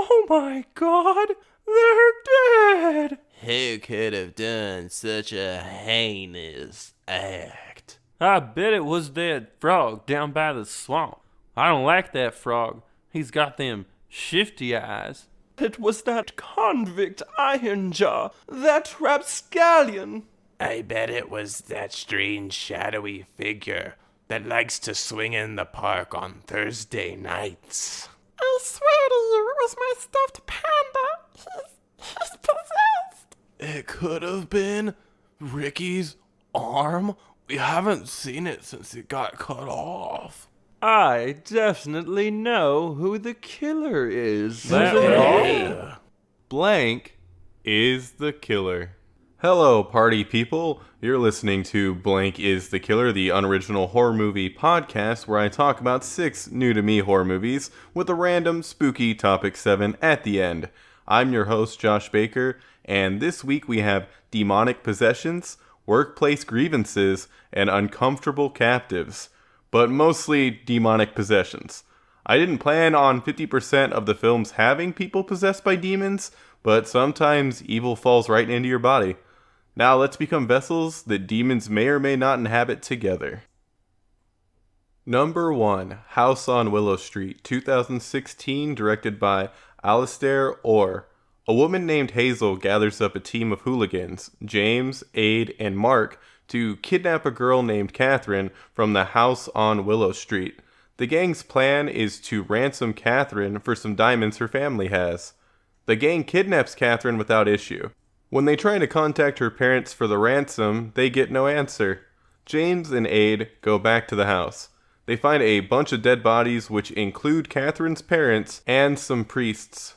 Oh my God, they're dead! Who could have done such a heinous act? I bet it was that frog down by the swamp. I don't like that frog. He's got them shifty eyes. It was that convict Ironjaw, that rapscallion. I bet it was that strange shadowy figure that likes to swing in the park on Thursday nights. I swear to you, it was my stuffed panda. He's possessed. It could have been Ricky's arm. We haven't seen it since it got cut off. I definitely know who the killer is. Blank is the killer. Hello, party people. You're listening to Blank is the Killer, the unoriginal horror movie podcast where I talk about 6 new-to-me horror movies with a random spooky topic 7 at the end. I'm your host, Josh Baker, and this week we have demonic possessions, workplace grievances, and uncomfortable captives. But mostly demonic possessions. I didn't plan on 50% of the films having people possessed by demons, but sometimes evil falls right into your body. Now let's become vessels that demons may or may not inhabit together. Number 1, House on Willow Street, 2016, directed by Alastair. A woman named Hazel gathers up a team of hooligans, James, Aid, and Mark, to kidnap a girl named Catherine from the house on Willow Street. The gang's plan is to ransom Catherine for some diamonds her family has. The gang kidnaps Catherine without issue. When they try to contact her parents for the ransom, they get no answer. James and Aid go back to the house. They find a bunch of dead bodies, which include Catherine's parents and some priests.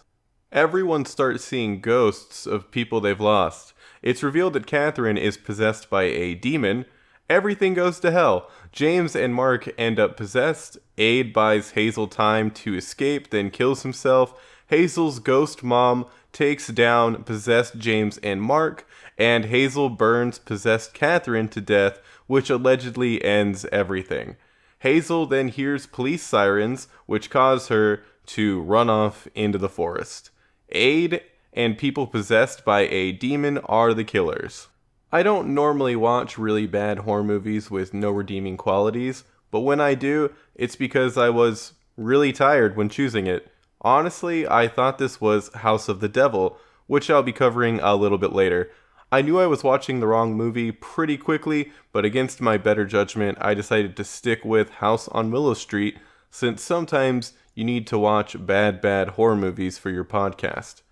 Everyone starts seeing ghosts of people they've lost. It's revealed that Catherine is possessed by a demon. Everything goes to hell. James and Mark end up possessed. Aid buys Hazel time to escape, then kills himself. Hazel's ghost mom takes down possessed James and Mark, and Hazel burns possessed Catherine to death, which allegedly ends everything. Hazel then hears police sirens, which cause her to run off into the forest. Aid and people possessed by a demon are the killers. I don't normally watch really bad horror movies with no redeeming qualities, but when I do, it's because I was really tired when choosing it. Honestly, I thought this was House of the Devil, which I'll be covering a little bit later. I knew I was watching the wrong movie pretty quickly, but against my better judgment, I decided to stick with House on Willow Street, since sometimes you need to watch bad horror movies for your podcast.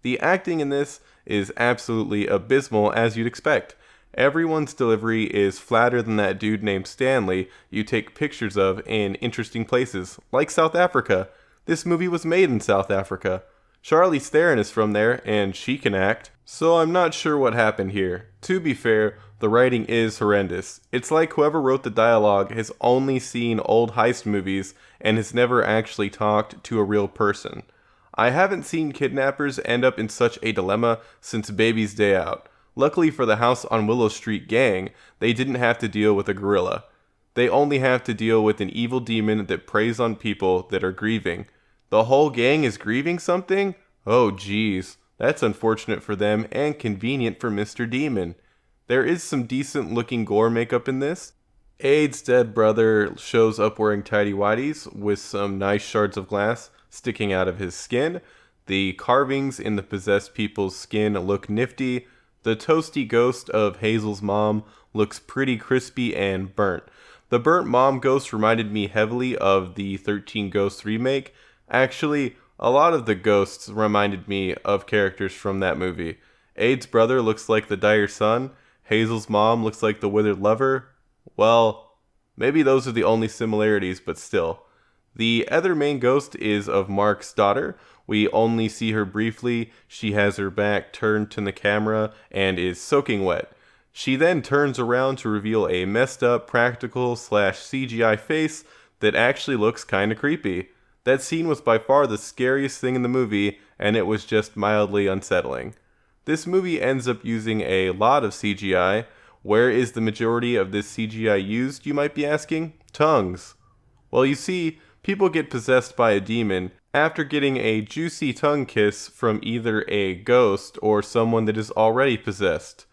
The acting in this is absolutely abysmal, as you'd expect. Everyone's delivery is flatter than that dude named Stanley you take pictures of in interesting places, like South Africa. This movie was made in South Africa. Charlize Theron is from there, and she can act, so I'm not sure what happened here. To be fair, the writing is horrendous. It's like whoever wrote the dialogue has only seen old heist movies and has never actually talked to a real person. I haven't seen kidnappers end up in such a dilemma since Baby's Day Out. Luckily for the House on Willow Street gang, they didn't have to deal with a gorilla. They only have to deal with an evil demon that preys on people that are grieving. The whole gang is grieving something? Oh geez, that's unfortunate for them and convenient for Mr. Demon. There is some decent looking gore makeup in this. Aid's dead brother shows up wearing tighty-whities with some nice shards of glass sticking out of his skin. The carvings in the possessed people's skin look nifty. The toasty ghost of Hazel's mom looks pretty crispy and burnt. The burnt mom ghost reminded me heavily of the 13 Ghosts remake. Actually, a lot of the ghosts reminded me of characters from that movie. Aid's brother looks like the dire son. Hazel's mom looks like the withered lover. Well, maybe those are the only similarities, but still. The other main ghost is of Mark's daughter. We only see her briefly. She has her back turned to the camera and is soaking wet. She then turns around to reveal a messed up practical/CGI face that actually looks kinda creepy. That scene was by far the scariest thing in the movie, and it was just mildly unsettling. This movie ends up using a lot of CGI. Where is the majority of this CGI used, you might be asking? Tongues. Well, you see, people get possessed by a demon, after getting a juicy tongue kiss from either a ghost or someone that is already possessed.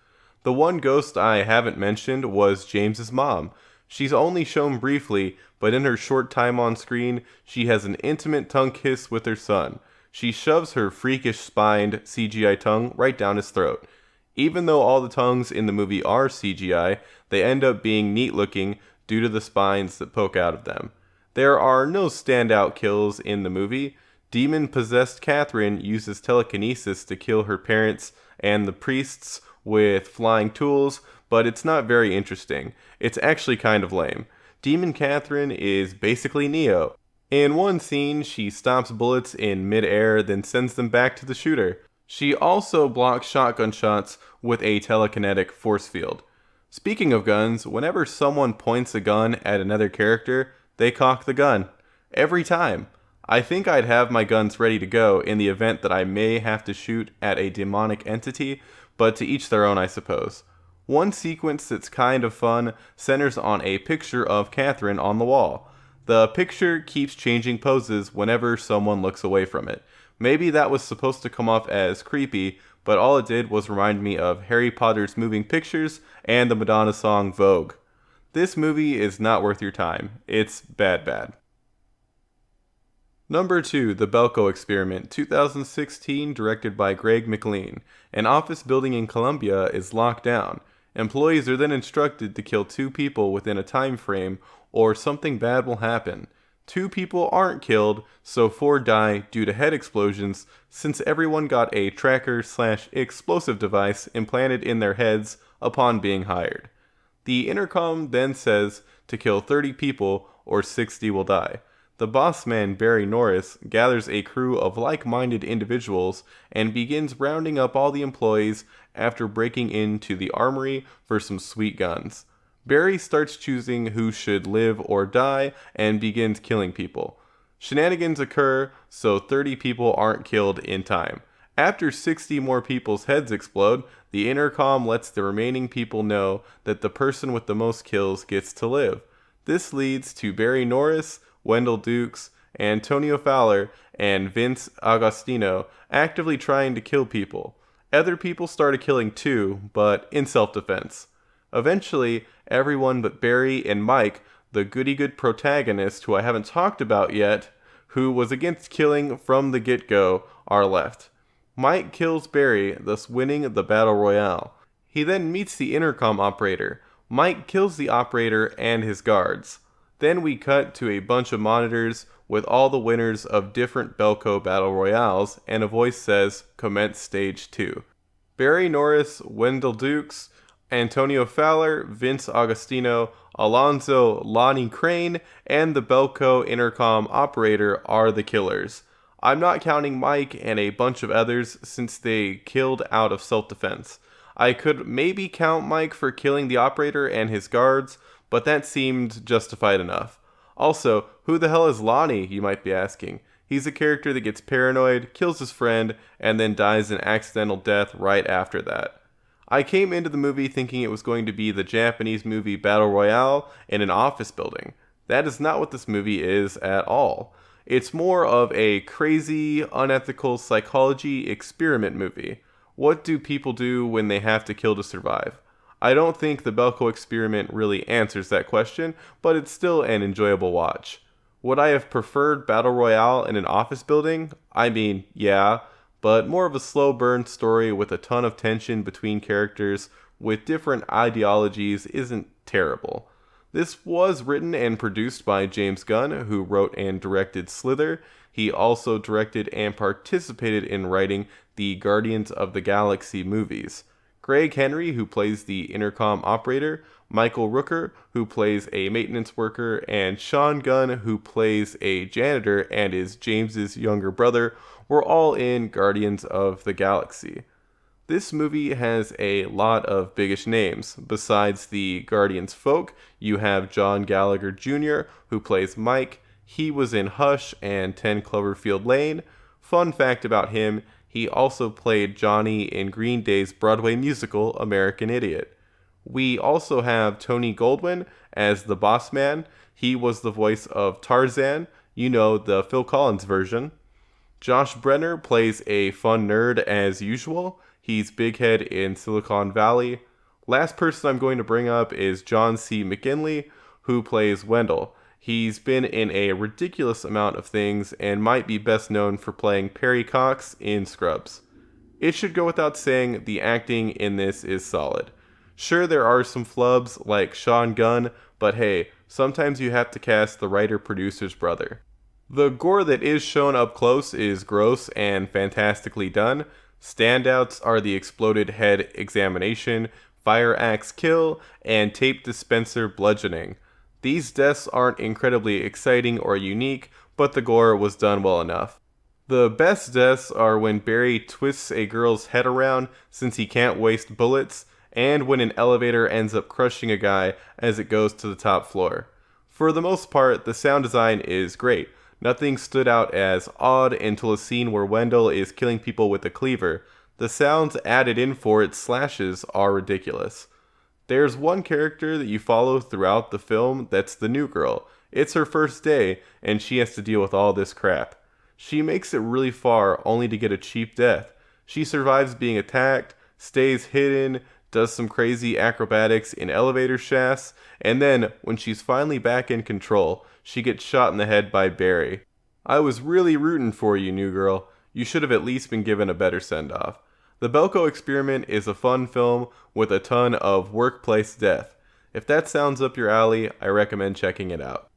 The one ghost I haven't mentioned was James's mom. She's only shown briefly, but in her short time on screen, she has an intimate tongue kiss with her son. She shoves her freakish spined CGI tongue right down his throat. Even though all the tongues in the movie are CGI, they end up being neat looking due to the spines that poke out of them. There are no standout kills in the movie. Demon-possessed Catherine uses telekinesis to kill her parents and the priests with flying tools, but it's not very interesting. It's actually kind of lame. Demon Catherine is basically Neo. In one scene, she stops bullets in mid-air, then sends them back to the shooter. She also blocks shotgun shots with a telekinetic force field. Speaking of guns, whenever someone points a gun at another character, they cock the gun. Every time. I think I'd have my guns ready to go in the event that I may have to shoot at a demonic entity, but to each their own, I suppose. One sequence that's kind of fun centers on a picture of Catherine on the wall. The picture keeps changing poses whenever someone looks away from it. Maybe that was supposed to come off as creepy, but all it did was remind me of Harry Potter's moving pictures and the Madonna song Vogue. This movie is not worth your time. It's bad. Number 2, The Belko Experiment, 2016, directed by Greg McLean. An office building in Colombia is locked down. Employees are then instructed to kill 2 people within a time frame, or something bad will happen. 2 people aren't killed, so 4 die due to head explosions, since everyone got a tracker/explosive device implanted in their heads upon being hired. The intercom then says to kill 30 people, or 60 will die. The boss man, Barry Norris, gathers a crew of like-minded individuals and begins rounding up all the employees after breaking into the armory for some sweet guns. Barry starts choosing who should live or die and begins killing people. Shenanigans occur, so 30 people aren't killed in time. After 60 more people's heads explode, the intercom lets the remaining people know that the person with the most kills gets to live. This leads to Barry Norris, Wendell Dukes, Antonio Fowler, and Vince Agostino actively trying to kill people. Other people started killing too, but in self-defense. Eventually, everyone but Barry and Mike, the goody-good protagonist who I haven't talked about yet, who was against killing from the get-go, are left. Mike kills Barry, thus winning the battle royale. He then meets the intercom operator. Mike kills the operator and his guards. Then we cut to a bunch of monitors with all the winners of different Belko battle royales, and a voice says, "Commence stage 2." Barry Norris, Wendell Dukes, Antonio Fowler, Vince Agostino, Alonzo Lonnie Crane, and the Belko intercom operator are the killers. I'm not counting Mike and a bunch of others since they killed out of self-defense. I could maybe count Mike for killing the operator and his guards, but that seemed justified enough. Also, who the hell is Lonnie, you might be asking? He's a character that gets paranoid, kills his friend, and then dies an accidental death right after that. I came into the movie thinking it was going to be the Japanese movie Battle Royale in an office building. That is not what this movie is at all. It's more of a crazy, unethical psychology experiment movie. What do people do when they have to kill to survive? I don't think the Belko Experiment really answers that question, but it's still an enjoyable watch. Would I have preferred Battle Royale in an office building? I mean, yeah, but more of a slow burn story with a ton of tension between characters with different ideologies isn't terrible. This was written and produced by James Gunn, who wrote and directed Slither. He also directed and participated in writing the Guardians of the Galaxy movies. Greg Henry, who plays the intercom operator, Michael Rooker, who plays a maintenance worker, and Sean Gunn, who plays a janitor and is James's younger brother, were all in Guardians of the Galaxy. This movie has a lot of biggish names. Besides the Guardians folk, you have John Gallagher Jr., who plays Mike. He was in Hush and 10 Cloverfield Lane. Fun fact about him, he also played Johnny in Green Day's Broadway musical, American Idiot. We also have Tony Goldwyn as the boss man. He was the voice of Tarzan, you know, the Phil Collins version. Josh Brenner plays a fun nerd as usual. He's Big Head in Silicon Valley. Last person I'm going to bring up is John C. McGinley, who plays Wendell. He's been in a ridiculous amount of things and might be best known for playing Perry Cox in Scrubs. It should go without saying the acting in this is solid. Sure, there are some flubs like Sean Gunn, but hey, sometimes you have to cast the writer-producer's brother. The gore that is shown up close is gross and fantastically done. Standouts are the exploded head examination, fire axe kill, and tape dispenser bludgeoning. These deaths aren't incredibly exciting or unique, but the gore was done well enough. The best deaths are when Barry twists a girl's head around since he can't waste bullets, and when an elevator ends up crushing a guy as it goes to the top floor. For the most part, the sound design is great. Nothing stood out as odd until a scene where Wendell is killing people with a cleaver. The sounds added in for its slashes are ridiculous. There's one character that you follow throughout the film that's the new girl. It's her first day, and she has to deal with all this crap. She makes it really far only to get a cheap death. She survives being attacked, stays hidden, does some crazy acrobatics in elevator shafts, and then, when she's finally back in control, she gets shot in the head by Barry. I was really rooting for you, new girl. You should have at least been given a better send-off. The Belko Experiment is a fun film with a ton of workplace death. If that sounds up your alley, I recommend checking it out.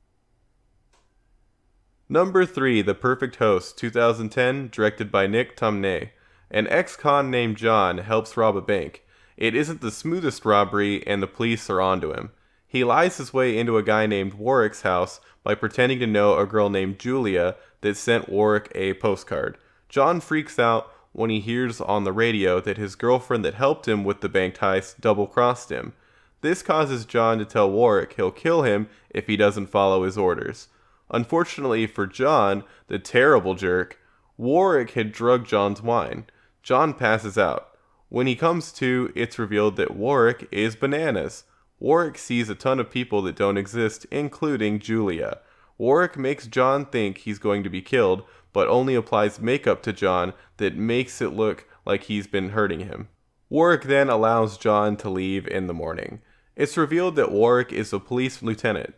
Number 3, The Perfect Host, 2010, directed by Nick Tomnay. An ex-con named John helps rob a bank. It isn't the smoothest robbery, and the police are onto him. He lies his way into a guy named Warwick's house by pretending to know a girl named Julia that sent Warwick a postcard. John freaks out when he hears on the radio that his girlfriend that helped him with the bank heist double-crossed him. This causes John to tell Warwick he'll kill him if he doesn't follow his orders. Unfortunately for John, the terrible jerk, Warwick had drugged John's wine. John passes out. When he comes to, it's revealed that Warwick is bananas. Warwick sees a ton of people that don't exist, including Julia. Warwick makes John think he's going to be killed, but only applies makeup to John that makes it look like he's been hurting him. Warwick then allows John to leave in the morning. It's revealed that Warwick is a police lieutenant.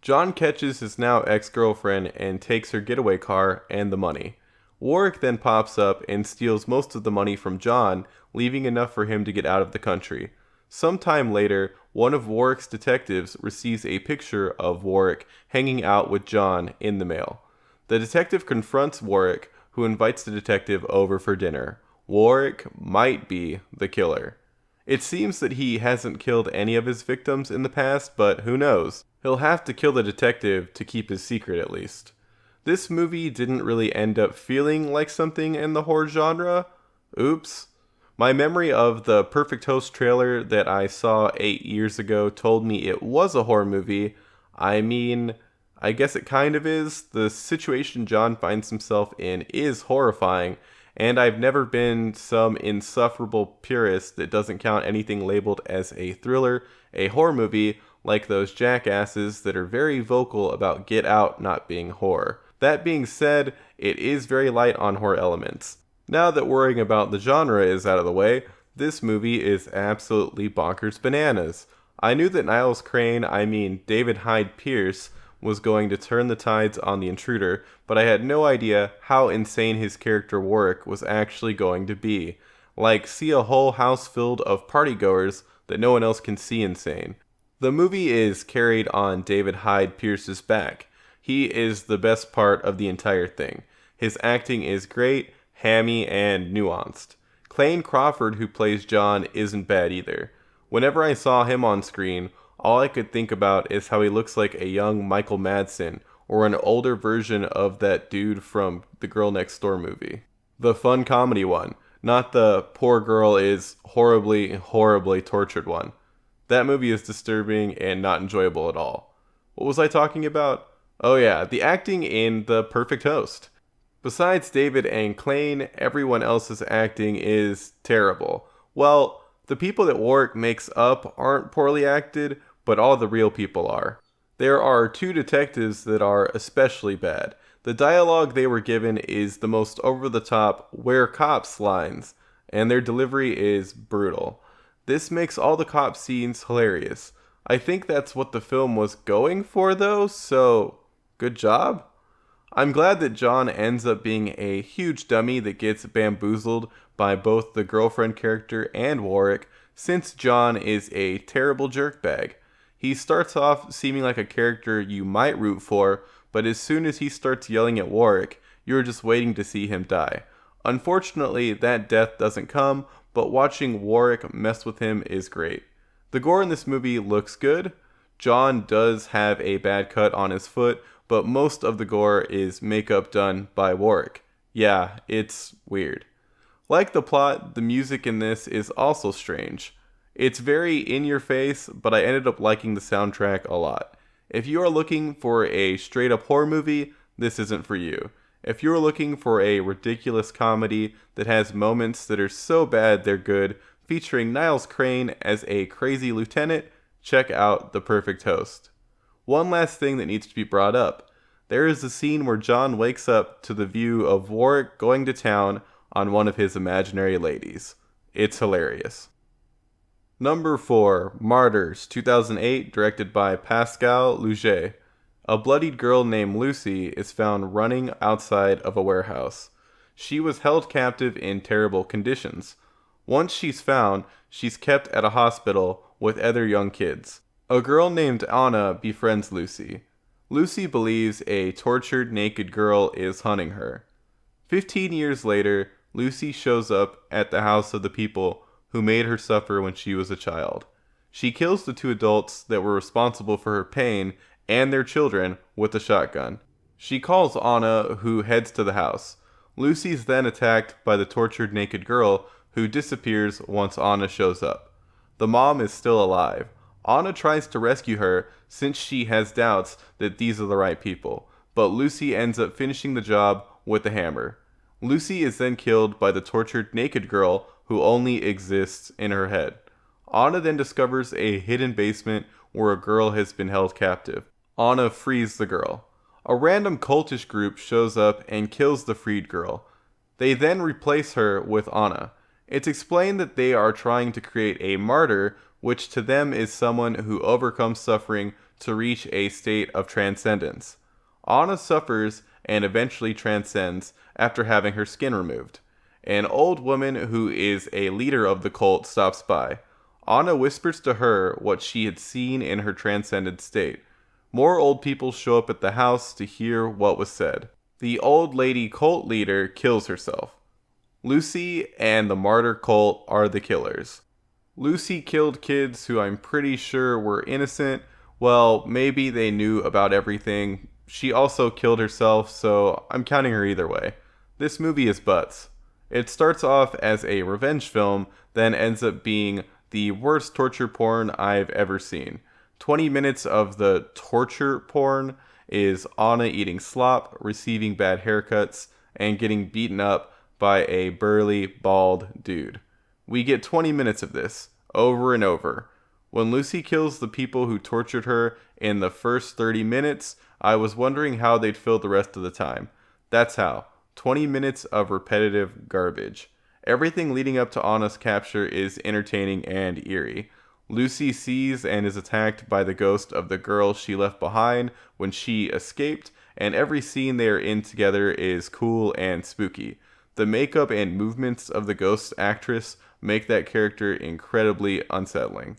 John catches his now ex-girlfriend and takes her getaway car and the money. Warwick then pops up and steals most of the money from John, leaving enough for him to get out of the country. Sometime later, one of Warwick's detectives receives a picture of Warwick hanging out with John in the mail. The detective confronts Warwick, who invites the detective over for dinner. Warwick might be the killer. It seems that he hasn't killed any of his victims in the past, but who knows? He'll have to kill the detective to keep his secret at least. This movie didn't really end up feeling like something in the horror genre. Oops. My memory of the Perfect Host trailer that I saw 8 years ago told me it was a horror movie. I mean, I guess it kind of is. The situation John finds himself in is horrifying, and I've never been some insufferable purist that doesn't count anything labeled as a thriller, a horror movie, like those jackasses that are very vocal about Get Out not being horror. That being said, it is very light on horror elements. Now that worrying about the genre is out of the way, this movie is absolutely bonkers bananas. I knew that Niles Crane, David Hyde Pierce, was going to turn the tides on the intruder, but I had no idea how insane his character Warwick was actually going to be. Like, see a whole house filled of partygoers that no one else can see insane. The movie is carried on David Hyde Pierce's back. He is the best part of the entire thing. His acting is great, hammy, and nuanced. Clayne Crawford, who plays John, isn't bad either. Whenever I saw him on screen, all I could think about is how he looks like a young Michael Madsen, or an older version of that dude from the Girl Next Door movie. The fun comedy one, not the poor girl is horribly, horribly tortured one. That movie is disturbing and not enjoyable at all. What was I talking about? Oh yeah, the acting in The Perfect Host. Besides David and Clayne, everyone else's acting is terrible. Well, the people that Warwick makes up aren't poorly acted, but all the real people are. There are 2 detectives that are especially bad. The dialogue they were given is the most over-the-top "we're cops" lines, and their delivery is brutal. This makes all the cop scenes hilarious. I think that's what the film was going for though, so good job. I'm glad that John ends up being a huge dummy that gets bamboozled by both the girlfriend character and Warwick, since John is a terrible jerkbag. He starts off seeming like a character you might root for, but as soon as he starts yelling at Warwick, you're just waiting to see him die. Unfortunately, that death doesn't come, but watching Warwick mess with him is great. The gore in this movie looks good. John does have a bad cut on his foot, but most of the gore is makeup done by Warwick. Yeah, it's weird. Like the plot, the music in this is also strange. It's very in your face, but I ended up liking the soundtrack a lot. If you are looking for a straight up horror movie, this isn't for you. If you're looking for a ridiculous comedy that has moments that are so bad they're good, featuring Niles Crane as a crazy lieutenant, check out The Perfect Host. One last thing that needs to be brought up. There is a scene where John wakes up to the view of Warwick going to town on one of his imaginary ladies. It's hilarious. Number 4, Martyrs, 2008, directed by Pascal Laugier. A bloodied girl named Lucy is found running outside of a warehouse. She was held captive in terrible conditions. Once she's found, she's kept at a hospital with other young kids. A girl named Anna befriends Lucy. Lucy believes a tortured naked girl is hunting her. 15 years later, Lucy shows up at the house of the people who made her suffer when she was a child. She kills the 2 adults that were responsible for her pain and their children with a shotgun. She calls Anna, who heads to the house. Lucy's then attacked by the tortured naked girl, who disappears once Anna shows up. The mom is still alive. Anna tries to rescue her since she has doubts that these are the right people, but Lucy ends up finishing the job with a hammer. Lucy is then killed by the tortured naked girl who only exists in her head. Anna then discovers a hidden basement where a girl has been held captive. Anna frees the girl. A random cultish group shows up and kills the freed girl. They then replace her with Anna. It's explained that they are trying to create a martyr, which to them is someone who overcomes suffering to reach a state of transcendence. Anna suffers and eventually transcends after having her skin removed. An old woman who is a leader of the cult stops by. Anna whispers to her what she had seen in her transcended state. More old people show up at the house to hear what was said. The old lady cult leader kills herself. Lucy and the martyr cult are the killers. Lucy killed kids who I'm pretty sure were innocent. Well, maybe they knew about everything. She also killed herself, so I'm counting her either way. This movie is butts. It starts off as a revenge film, then ends up being the worst torture porn I've ever seen. 20 minutes of the torture porn is Anna eating slop, receiving bad haircuts, and getting beaten up by a burly, bald dude. We get 20 minutes of this, over and over. When Lucy kills the people who tortured her in the first 30 minutes, I was wondering how they'd fill the rest of the time. That's how. 20 minutes of repetitive garbage. Everything leading up to Anna's capture is entertaining and eerie. Lucy sees and is attacked by the ghost of the girl she left behind when she escaped, and every scene they are in together is cool and spooky. The makeup and movements of the ghost actress make that character incredibly unsettling.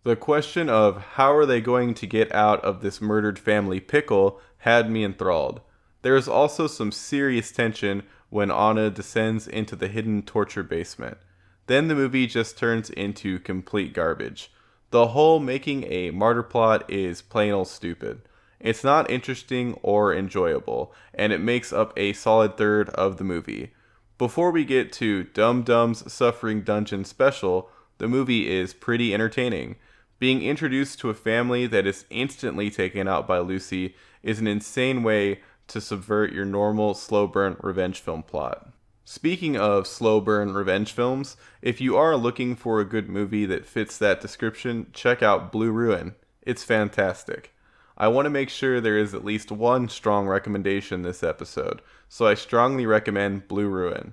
The question of how are they going to get out of this murdered family pickle had me enthralled. There is also some serious tension when Anna descends into the hidden torture basement. Then the movie just turns into complete garbage. The whole making a martyr plot is plain old stupid. It's not interesting or enjoyable, and it makes up a solid third of the movie. Before we get to Dum Dum's Suffering Dungeon Special, the movie is pretty entertaining. Being introduced to a family that is instantly taken out by Lucy is an insane way to subvert your normal slow burn revenge film plot. Speaking of slow burn revenge films, if you are looking for a good movie that fits that description, check out Blue Ruin. It's fantastic. I want to make sure there is at least one strong recommendation this episode, so I strongly recommend Blue Ruin.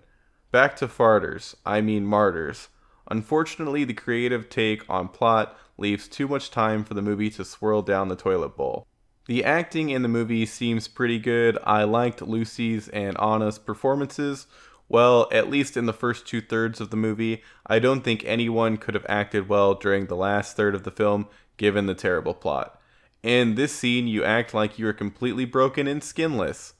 Back to Martyrs. Unfortunately, the creative take on plot leaves too much time for the movie to swirl down the toilet bowl. The acting in the movie seems pretty good. I liked Lucy's and Anna's performances. Well, at least in the first 2/3 of the movie. I don't think anyone could have acted well during the last third of the film, given the terrible plot. In this scene, you act like you are completely broken and skinless.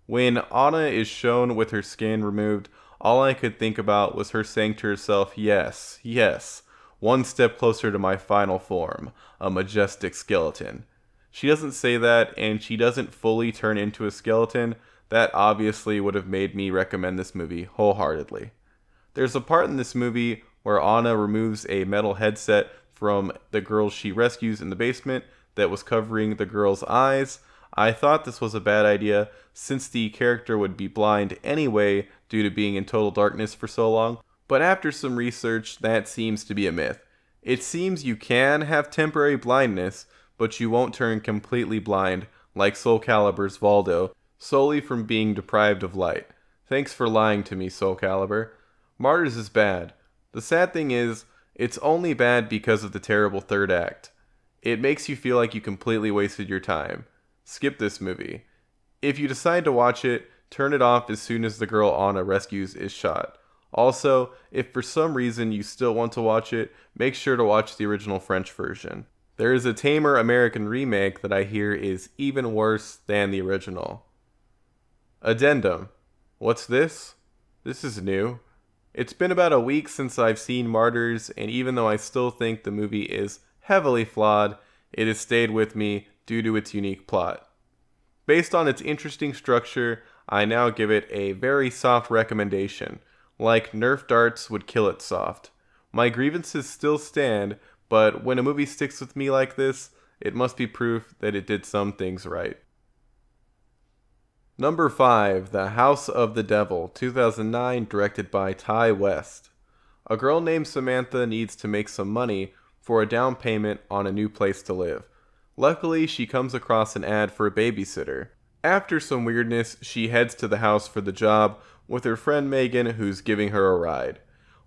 When Anna is shown with her skin removed, all I could think about was her saying to herself, yes, yes, one step closer to my final form, a majestic skeleton. She doesn't say that, and she doesn't fully turn into a skeleton. That obviously would have made me recommend this movie wholeheartedly. There's a part in this movie where Anna removes a metal headset from the girl she rescues in the basement that was covering the girl's eyes. I thought this was a bad idea, since the character would be blind anyway due to being in total darkness for so long, but after some research, that seems to be a myth. It seems you can have temporary blindness, but you won't turn completely blind, like Soul Calibur's Valdo, solely from being deprived of light. Thanks for lying to me, Soul Calibur. Martyrs is bad. The sad thing is, it's only bad because of the terrible third act. It makes you feel like you completely wasted your time. Skip this movie. If you decide to watch it, turn it off as soon as the girl Anna rescues is shot. Also, if for some reason you still want to watch it, make sure to watch the original French version. There is a tamer American remake that I hear is even worse than the original. Addendum. What's this? This is new. It's been about a week since I've seen Martyrs, and even though I still think the movie is heavily flawed, it has stayed with me due to its unique plot. Based on its interesting structure, I now give it a very soft recommendation, like Nerf darts would kill it soft. My grievances still stand, but when a movie sticks with me like this, it must be proof that it did some things right. Number 5, The House of the Devil, 2009, directed by Ty West. A girl named Samantha needs to make some money for a down payment on a new place to live. Luckily, she comes across an ad for a babysitter. After some weirdness, she heads to the house for the job with her friend Megan, who's giving her a ride.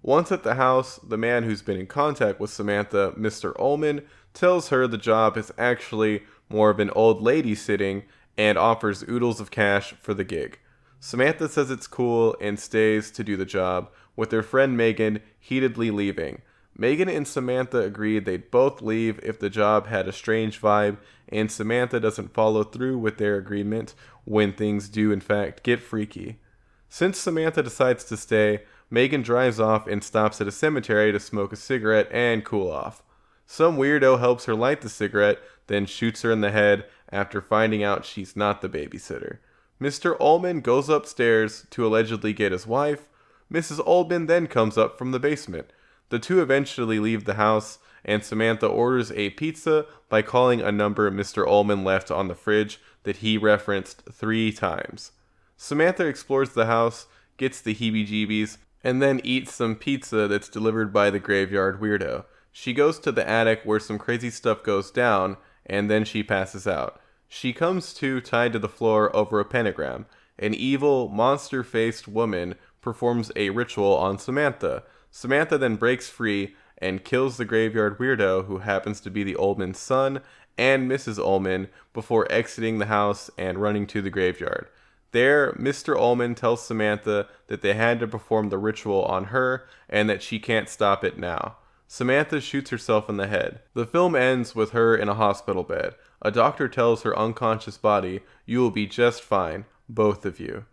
Once at the house, the man who's been in contact with Samantha, Mr. Ullman, tells her the job is actually more of an old lady sitting and offers oodles of cash for the gig. Samantha says it's cool and stays to do the job, with her friend Megan heatedly leaving. Megan and Samantha agreed they'd both leave if the job had a strange vibe, and Samantha doesn't follow through with their agreement when things do in fact get freaky. Since Samantha decides to stay, Megan drives off and stops at a cemetery to smoke a cigarette and cool off. Some weirdo helps her light the cigarette, then shoots her in the head after finding out she's not the babysitter. Mr. Ullman goes upstairs to allegedly get his wife. Mrs. Ullman then comes up from the basement. The two eventually leave the house, and Samantha orders a pizza by calling a number Mr. Ullman left on the fridge that he referenced 3 times. Samantha explores the house, gets the heebie-jeebies, and then eats some pizza that's delivered by the graveyard weirdo. She goes to the attic where some crazy stuff goes down, and then she passes out. She comes to tied to the floor over a pentagram. An evil, monster-faced woman performs a ritual on Samantha. Samantha then breaks free and kills the graveyard weirdo, who happens to be the Ullman's son, and Mrs. Ullman, before exiting the house and running to the graveyard. There, Mr. Ullman tells Samantha that they had to perform the ritual on her, and that she can't stop it now. Samantha shoots herself in the head. The film ends with her in a hospital bed. A doctor tells her unconscious body, "You will be just fine, both of you."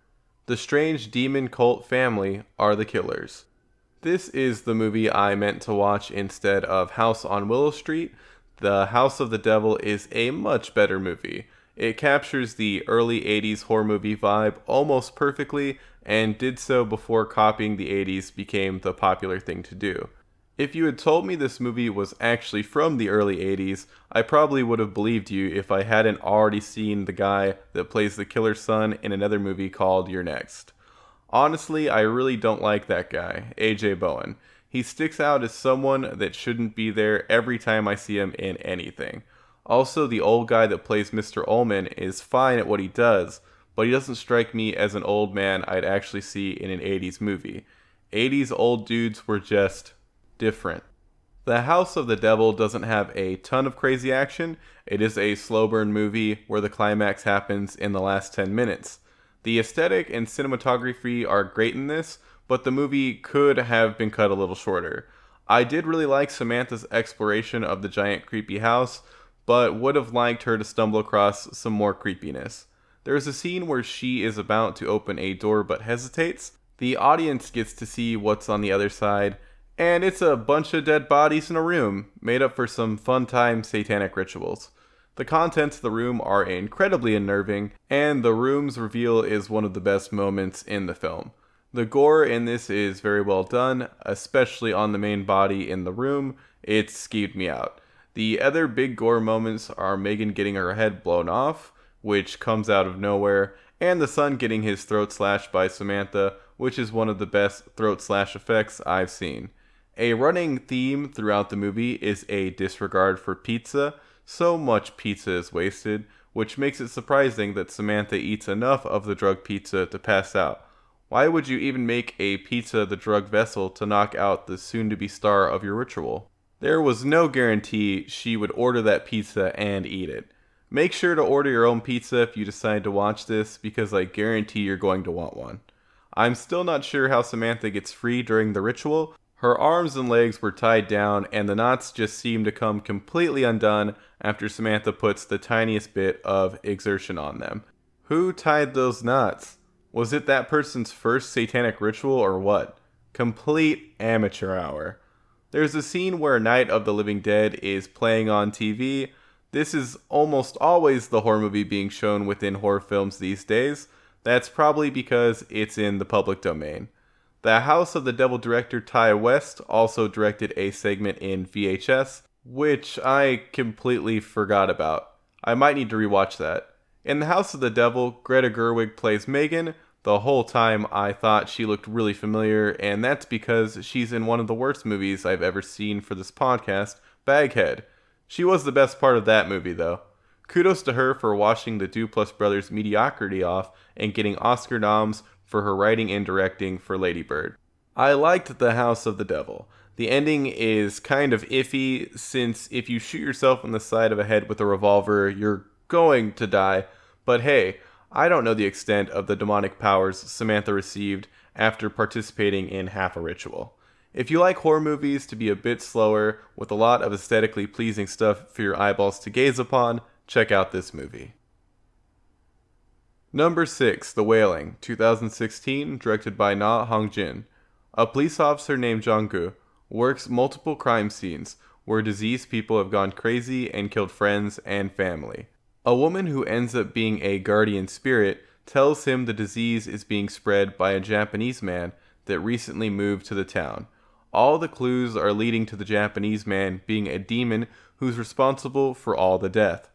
The strange demon cult family are the killers. This is the movie I meant to watch instead of House on Willow Street. The House of the Devil is a much better movie. It captures the early 80s horror movie vibe almost perfectly, and did so before copying the 80s became the popular thing to do. If you had told me this movie was actually from the early 80s, I probably would have believed you if I hadn't already seen the guy that plays the killer's son in another movie called You're Next. Honestly, I really don't like that guy, AJ Bowen. He sticks out as someone that shouldn't be there every time I see him in anything. Also, the old guy that plays Mr. Ullman is fine at what he does, but he doesn't strike me as an old man I'd actually see in an 80s movie. 80s old dudes were just different. The House of the Devil doesn't have a ton of crazy action. It is a slow burn movie where the climax happens in the last 10 minutes. The aesthetic and cinematography are great in this, but the movie could have been cut a little shorter. I did really like Samantha's exploration of the giant creepy house, but would have liked her to stumble across some more creepiness. There is a scene where she is about to open a door but hesitates. The audience gets to see what's on the other side, and it's a bunch of dead bodies in a room, made up for some fun-time satanic rituals. The contents of the room are incredibly unnerving, and the room's reveal is one of the best moments in the film. The gore in this is very well done, especially on the main body in the room. It skeeved me out. The other big gore moments are Megan getting her head blown off, which comes out of nowhere, and the son getting his throat slashed by Samantha, which is one of the best throat slash effects I've seen. A running theme throughout the movie is a disregard for pizza. So much pizza is wasted, which makes it surprising that Samantha eats enough of the drug pizza to pass out. Why would you even make a pizza the drug vessel to knock out the soon-to-be star of your ritual? There was no guarantee she would order that pizza and eat it. Make sure to order your own pizza if you decide to watch this, because I guarantee you're going to want one. I'm still not sure how Samantha gets free during the ritual. Her arms and legs were tied down, and the knots just seem to come completely undone after Samantha puts the tiniest bit of exertion on them. Who tied those knots? Was it that person's first satanic ritual or what? Complete amateur hour. There's a scene where Night of the Living Dead is playing on TV. This is almost always the horror movie being shown within horror films these days. That's probably because it's in the public domain. The House of the Devil director Ty West also directed a segment in VHS, which I completely forgot about. I might need to rewatch that. In The House of the Devil, Greta Gerwig plays Megan. The whole time I thought she looked really familiar, and that's because she's in one of the worst movies I've ever seen for this podcast, Baghead. She was the best part of that movie, though. Kudos to her for washing the Duplass brothers' mediocrity off and getting Oscar noms for her writing and directing for Lady Bird. I liked The House of the Devil. The ending is kind of iffy, since if you shoot yourself in the side of a head with a revolver, you're going to die. But hey, I don't know the extent of the demonic powers Samantha received after participating in half a ritual. If you like horror movies to be a bit slower, with a lot of aesthetically pleasing stuff for your eyeballs to gaze upon, check out this movie. Number 6, The Wailing, 2016, directed by Na Hong-jin. A police officer named Jong-gu works multiple crime scenes where diseased people have gone crazy and killed friends and family. A woman who ends up being a guardian spirit tells him the disease is being spread by a Japanese man that recently moved to the town. All the clues are leading to the Japanese man being a demon who's responsible for all the death.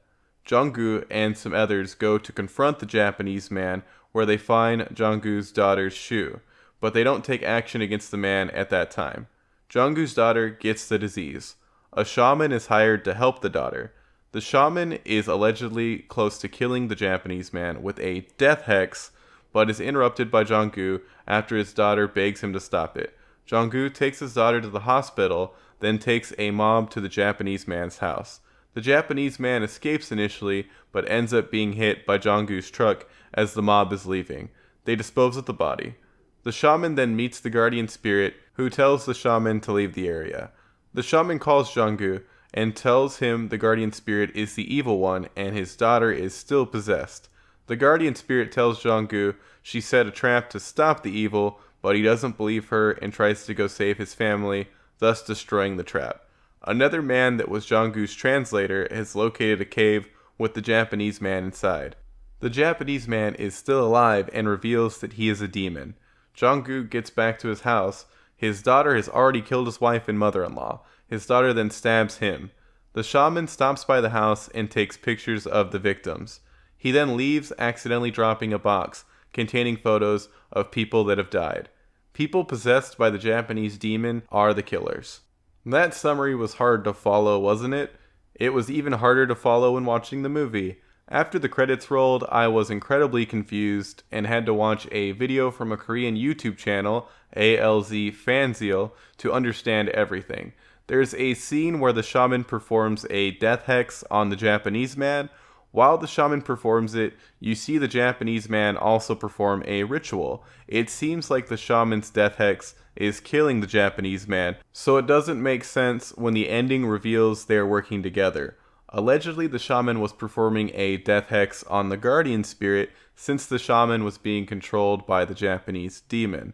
Jong-gu and some others go to confront the Japanese man, where they find Jong-gu's daughter's shoe, but they don't take action against the man at that time. Jong-gu's daughter gets the disease. A shaman is hired to help the daughter. The shaman is allegedly close to killing the Japanese man with a death hex, but is interrupted by Jong-gu after his daughter begs him to stop it. Jong-gu takes his daughter to the hospital, then takes a mob to the Japanese man's house. The Japanese man escapes initially, but ends up being hit by Jong-gu's truck as the mob is leaving. They dispose of the body. The shaman then meets the guardian spirit, who tells the shaman to leave the area. The shaman calls Jong-gu and tells him the guardian spirit is the evil one and his daughter is still possessed. The guardian spirit tells Jong-gu she set a trap to stop the evil, but he doesn't believe her and tries to go save his family, thus destroying the trap. Another man that was Jong-gu's translator has located a cave with the Japanese man inside. The Japanese man is still alive and reveals that he is a demon. Jong-gu gets back to his house. His daughter has already killed his wife and mother-in-law. His daughter then stabs him. The shaman stops by the house and takes pictures of the victims. He then leaves, accidentally dropping a box containing photos of people that have died. People possessed by the Japanese demon are the killers. That summary was hard to follow, wasn't it? It was even harder to follow when watching the movie. After the credits rolled, I was incredibly confused and had to watch a video from a Korean YouTube channel, ALZ Fanzeal, to understand everything. There's a scene where the shaman performs a death hex on the Japanese man. While the shaman performs it, you see the Japanese man also perform a ritual. It seems like the shaman's death hex is killing the Japanese man, so it doesn't make sense when the ending reveals they're working together. Allegedly, the shaman was performing a death hex on the guardian spirit since the shaman was being controlled by the Japanese demon.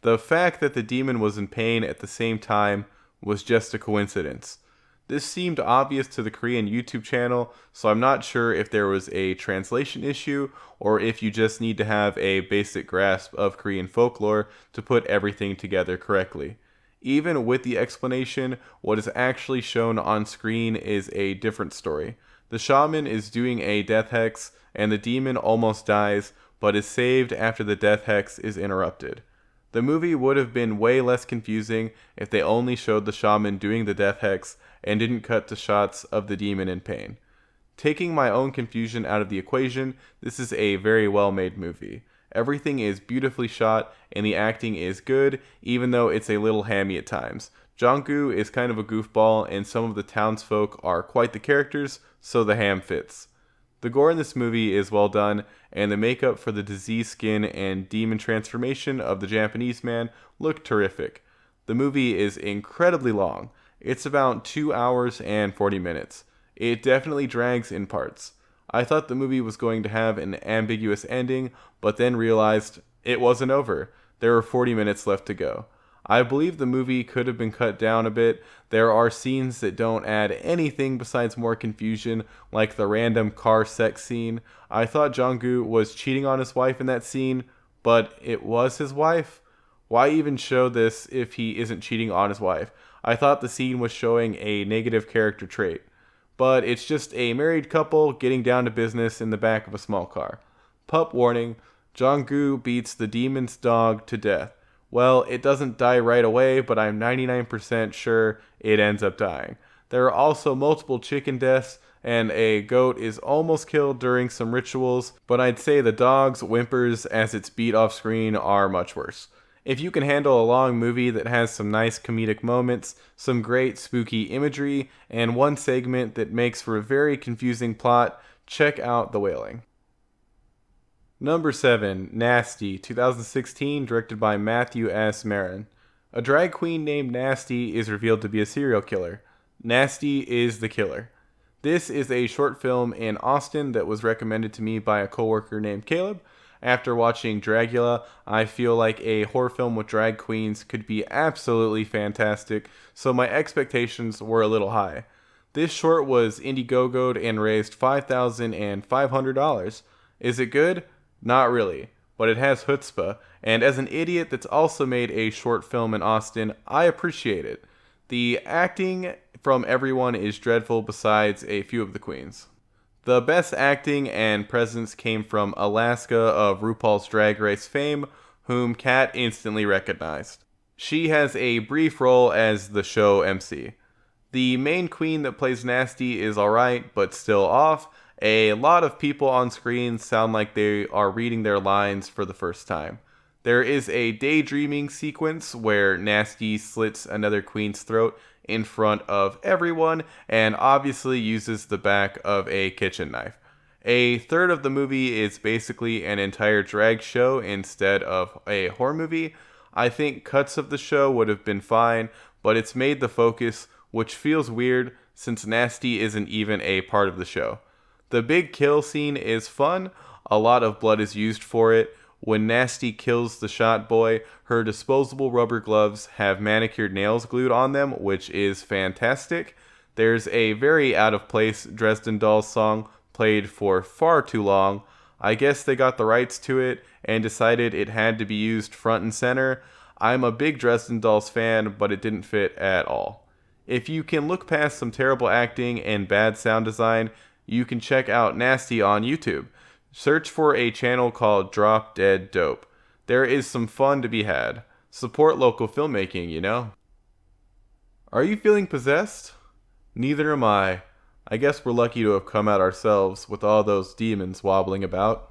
The fact that the demon was in pain at the same time was just a coincidence. This seemed obvious to the Korean YouTube channel, so I'm not sure if there was a translation issue or if you just need to have a basic grasp of Korean folklore to put everything together correctly. Even with the explanation, what is actually shown on screen is a different story. The shaman is doing a death hex, and the demon almost dies, but is saved after the death hex is interrupted. The movie would have been way less confusing if they only showed the shaman doing the death hex and didn't cut to shots of the demon in pain. Taking my own confusion out of the equation, this is a very well-made movie. Everything is beautifully shot, and the acting is good, even though it's a little hammy at times. Jong-gu is kind of a goofball, and some of the townsfolk are quite the characters, so the ham fits. The gore in this movie is well done, and the makeup for the diseased skin and demon transformation of the Japanese man look terrific. The movie is incredibly long. It's about 2 hours and 40 minutes. It definitely drags in parts. I thought the movie was going to have an ambiguous ending, but then realized it wasn't over. There were 40 minutes left to go. I believe the movie could have been cut down a bit. There are scenes that don't add anything besides more confusion, like the random car sex scene. I thought Jong-gu was cheating on his wife in that scene, but it was his wife? Why even show this if he isn't cheating on his wife? I thought the scene was showing a negative character trait. But it's just a married couple getting down to business in the back of a small car. Pup warning, Jong-gu beats the demon's dog to death. Well, it doesn't die right away, but I'm 99% sure it ends up dying. There are also multiple chicken deaths, and a goat is almost killed during some rituals, but I'd say the dog's whimpers as it's beat off screen are much worse. If you can handle a long movie that has some nice comedic moments, some great spooky imagery, and one segment that makes for a very confusing plot, check out The Wailing. Number 7, Nasty, 2016, directed by Mathew S. Marron. A drag queen named Nasty is revealed to be a serial killer. Nasty is the killer. This is a short film in Austin that was recommended to me by a coworker named Caleb. After watching Dragula, I feel like a horror film with drag queens could be absolutely fantastic, so my expectations were a little high. This short was Indiegogo'd and raised $5,500. Is it good? Not really, but it has chutzpah, and as an idiot that's also made a short film in Austin, I appreciate it. The acting from everyone is dreadful besides a few of the queens. The best acting and presence came from Alaska of RuPaul's Drag Race fame, whom Kat instantly recognized. She has a brief role as the show MC. The main queen that plays Nasty is alright, but still off. A lot of people on screen sound like they are reading their lines for the first time. There is a daydreaming sequence where Nasty slits another queen's throat in front of everyone and obviously uses the back of a kitchen knife. A third of the movie is basically an entire drag show instead of a horror movie. I think cuts of the show would have been fine, but it's made the focus, which feels weird since Nasty isn't even a part of the show. The big kill scene is fun. A lot of blood is used for it. When Nasty kills the shot boy, her disposable rubber gloves have manicured nails glued on them, which is fantastic. There's a very out-of-place Dresden Dolls song played for far too long. I guess they got the rights to it and decided it had to be used front and center. I'm a big Dresden Dolls fan, but it didn't fit at all. If you can look past some terrible acting and bad sound design, you can check out Nasty on YouTube. Search for a channel called Drop Dead Dope. There is some fun to be had. Support local filmmaking, you know? Are you feeling possessed? Neither am I. I guess we're lucky to have come out ourselves with all those demons wobbling about.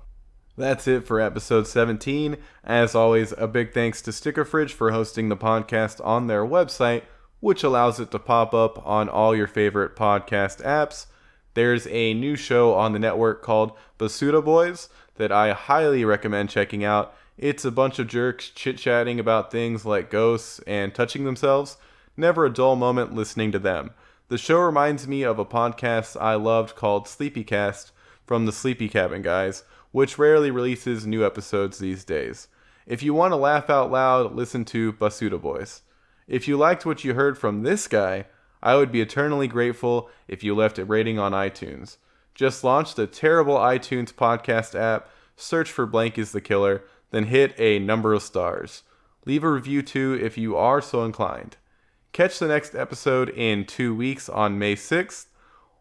That's it for episode 17. As always, a big thanks to Sticker Fridge for hosting the podcast on their website, which allows it to pop up on all your favorite podcast apps. There's a new show on the network called Basuda Boys that I highly recommend checking out. It's a bunch of jerks chit-chatting about things like ghosts and touching themselves. Never a dull moment listening to them. The show reminds me of a podcast I loved called Sleepycast from the Sleepy Cabin guys, which rarely releases new episodes these days. If you want to laugh out loud, listen to Basuda Boys. If you liked what you heard from this guy, I would be eternally grateful if you left a rating on iTunes. Just launch the terrible iTunes podcast app, search for Blank is the Killer, then hit a number of stars. Leave a review too if you are so inclined. Catch the next episode in 2 weeks on May 6th.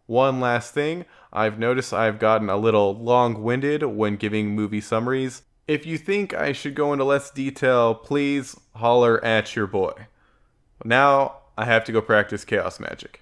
One last thing, I've noticed I've gotten a little long-winded when giving movie summaries. If you think I should go into less detail, please holler at your boy. Now, I have to go practice chaos magic.